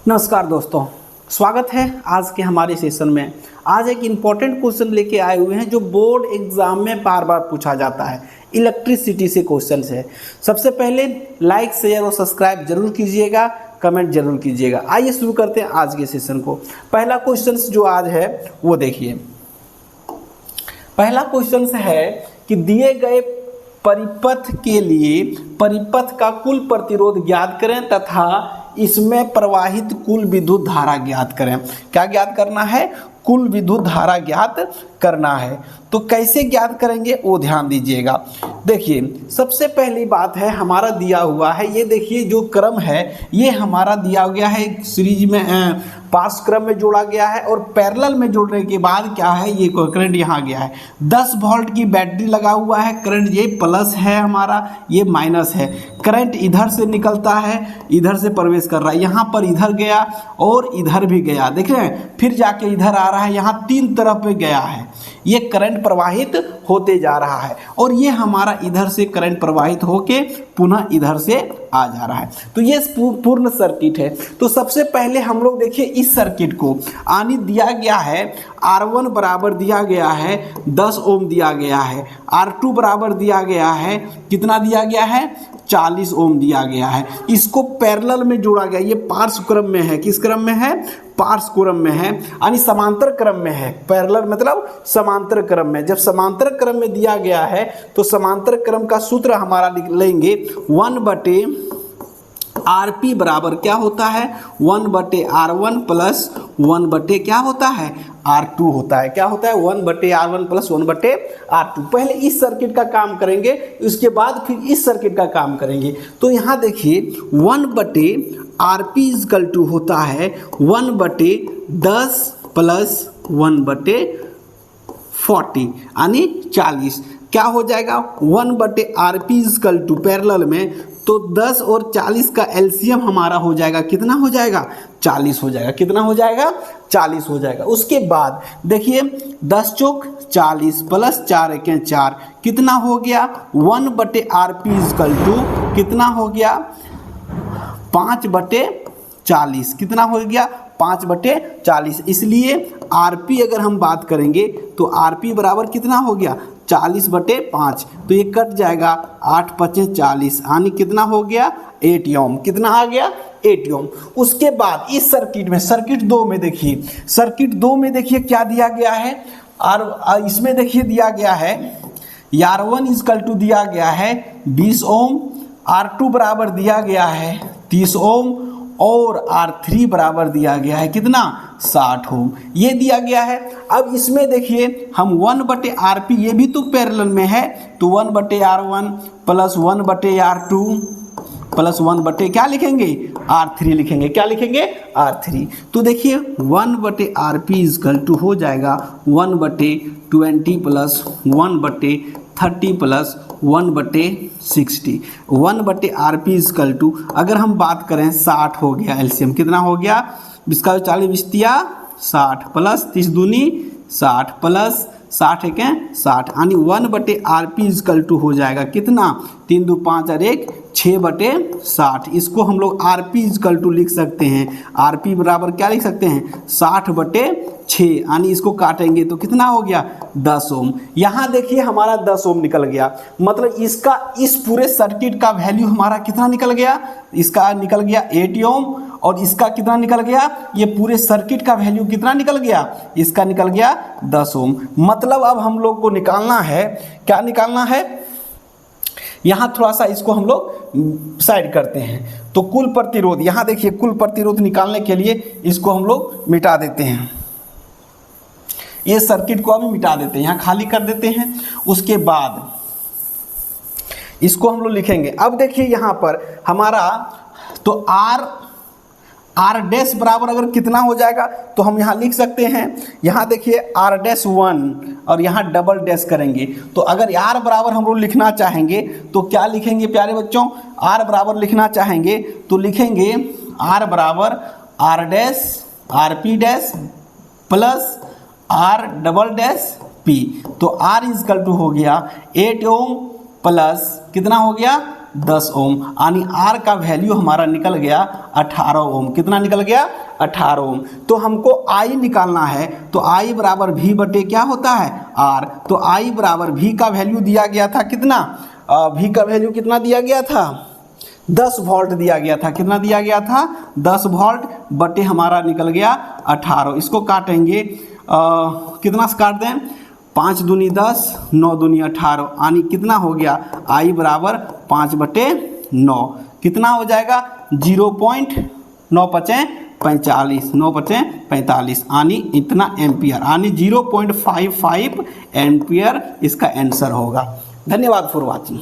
नमस्कार दोस्तों, स्वागत है आज के हमारे सेशन में। आज एक इम्पॉर्टेंट क्वेश्चन लेके आए हुए हैं जो बोर्ड एग्जाम में बार बार पूछा जाता है। इलेक्ट्रिसिटी से क्वेश्चन है। सबसे पहले लाइक शेयर और सब्सक्राइब जरूर कीजिएगा, कमेंट जरूर कीजिएगा। आइए शुरू करते हैं आज के सेशन को। पहला क्वेश्चन जो आज है वो देखिए। पहला क्वेश्चन है कि दिए गए परिपथ के लिए परिपथ का कुल प्रतिरोध ज्ञात करें तथा इसमें प्रवाहित कुल विद्युत धारा ज्ञात करें। क्या ज्ञात करना है? कुल विद्युत धारा ज्ञात करना है। तो कैसे ज्ञात करेंगे वो ध्यान दीजिएगा। देखिए, सबसे पहली बात है हमारा दिया हुआ है, ये देखिए जो क्रम है ये हमारा दिया गया है सीरीज में, पास क्रम में जोड़ा गया है और पैरेलल में जोड़ने के बाद क्या है, ये करंट यहाँ गया है। 10 वोल्ट की बैटरी लगा हुआ है, करंट ये प्लस है हमारा, ये माइनस है। करंट इधर से निकलता है, इधर से प्रवेश कर रहा है, यहाँ पर इधर गया और इधर भी गया, देख रहे हैं, फिर जाके इधर आ रहा है, यहाँ 3 तरफ पे गया है। ये करंट प्रवाहित होते जा रहा है और ये हमारा इधर से करंट प्रवाहित होके पुनः इधर से आ जा रहा है। तो ये पूर्ण सर्किट है। तो सबसे पहले हम लोग देखिए इस सर्किट को आनी दिया गया है। R1 बराबर दिया गया है 10 ओम दिया गया है। R2 बराबर दिया गया है, कितना दिया गया है? 40 ओम दिया गया है। इसको पैरेलल में जोड़ा गया, ये पार्श्व क्रम में है। किस क्रम में है? पार्श्व क्रम में है, यानी समांतर क्रम में है। पैरेलल मतलब समांतर क्रम में। जब समांतर क्रम में दिया गया है तो समांतर क्रम का सूत्र हमारा लिख लेंगे 1/RP बराबर क्या होता है? 1/R1 प्लस 1/ क्या होता है? R2 होता है। क्या होता है? 1/R1 plus 1/R2। पहले इस सर्किट का काम करेंगे, उसके बाद फिर इस सर्किट का काम करेंगे। तो यहाँ देखिए 1/RP इक्वल टू होता है 1/10 प्लस 1/40 यानी 40। क्या हो जाएगा? 1/RP इक्वल टू पैरेलल में तो 10 और 40 का एलसीएम हमारा हो जाएगा, कितना हो जाएगा? 40 हो जाएगा। कितना हो जाएगा? 40 हो जाएगा। उसके बाद देखिए 10 चौक 40 प्लस 4 एके 4 कितना हो गया? 1/RP इक्वल टू कितना हो गया? 5/40। कितना हो गया? 5/40। इसलिए RP अगर हम बात करेंगे तो RP बराबर कितना हो गया? 40/5। तो ये कट जाएगा, 8×5 = 40, यानी कितना हो गया? 8 ओम। कितना आ गया? 8 ओम। उसके बाद इस सर्किट में, सर्किट 2 में देखिए, सर्किट 2 में देखिए क्या दिया गया है। और इसमें देखिए दिया गया है R1 इक्वल टू दिया गया है 20 ओम, R2 बराबर दिया गया है 30 ओम और R3 बराबर दिया गया है कितना? 60 ओम। ये दिया गया है। अब इसमें देखिए हम 1/RP, ये भी तो पैरेलल में है, तो 1/R1 प्लस 1/R2 प्लस 1/ क्या लिखेंगे? R3 लिखेंगे। क्या लिखेंगे? R3। तो देखिए 1/RP इक्वल टू हो जाएगा 1/20 plus 1/30 plus 1/60। 1/RP equal to अगर हम बात करें 60 हो गया एलसीएम। कितना हो गया? 20 का 40 20 60 प्लस 30 दूनी 60 प्लस 60 एके 60, यानी 1/RP इक्वल टू हो जाएगा कितना? 3 2 5 और 1 6/60। इसको हम लोग RP इक्वल टू लिख सकते हैं। RP बराबर क्या लिख सकते हैं? 60/6, यानी इसको काटेंगे तो कितना हो गया? 10 ओम। यहाँ देखिए हमारा 10 ओम निकल गया। मतलब इसका इस पूरे सर्किट का वैल्यू हमारा कितना निकल गया? इसका निकल गया 8 ओम और इसका कितना निकल गया? ये पूरे सर्किट का वैल्यू कितना निकल गया? इसका निकल गया 10 ओम। मतलब अब हम लोग को निकालना है, क्या निकालना है? यहाँ थोड़ा सा इसको हम लोग साइड करते हैं। तो कुल प्रतिरोध, यहाँ देखिए कुल प्रतिरोध निकालने के लिए इसको हम लोग मिटा देते हैं। ये सर्किट को अभी मिटा देते हैं, यहाँ खाली कर देते हैं। उसके बाद इसको हम लोग लिखेंगे। अब देखिए यहाँ पर हमारा तो R डैश बराबर अगर कितना हो जाएगा तो हम यहाँ लिख सकते हैं। यहाँ देखिए R'1 और यहाँ डबल डैश करेंगे। तो अगर R बराबर हम लोग लिखना चाहेंगे तो क्या लिखेंगे प्यारे बच्चों? R बराबर लिखना चाहेंगे तो लिखेंगे R बराबर R dash RP dash plus R double dash P। तो R इक्वल टू हो गया 8 ओम प्लस कितना हो गया? 10 ओम, यानी आर का वैल्यू हमारा निकल गया 18 ओम। कितना निकल गया? 18 ओम। तो हमको आई निकालना है, तो आई बराबर भी बटे क्या होता है? आर। तो आई बराबर भी का वैल्यू दिया गया था कितना? भी का वैल्यू कितना दिया गया था? 10 वोल्ट दिया गया था। कितना दिया गया था? 10 वोल्ट बटे हमारा निकल गया 18। इसको काटेंगे, कितना से काट दें? 5 दूनी 10, 9 दूनी 18, यानी कितना हो गया? आई बराबर 5 बटे 9। कितना हो जाएगा? 0.9 पचे 45, 9 पचे 45, यानी इतना एम्पियर, यानी 0.55 एम्पियर इसका आंसर होगा। धन्यवाद फॉर वॉचिंग।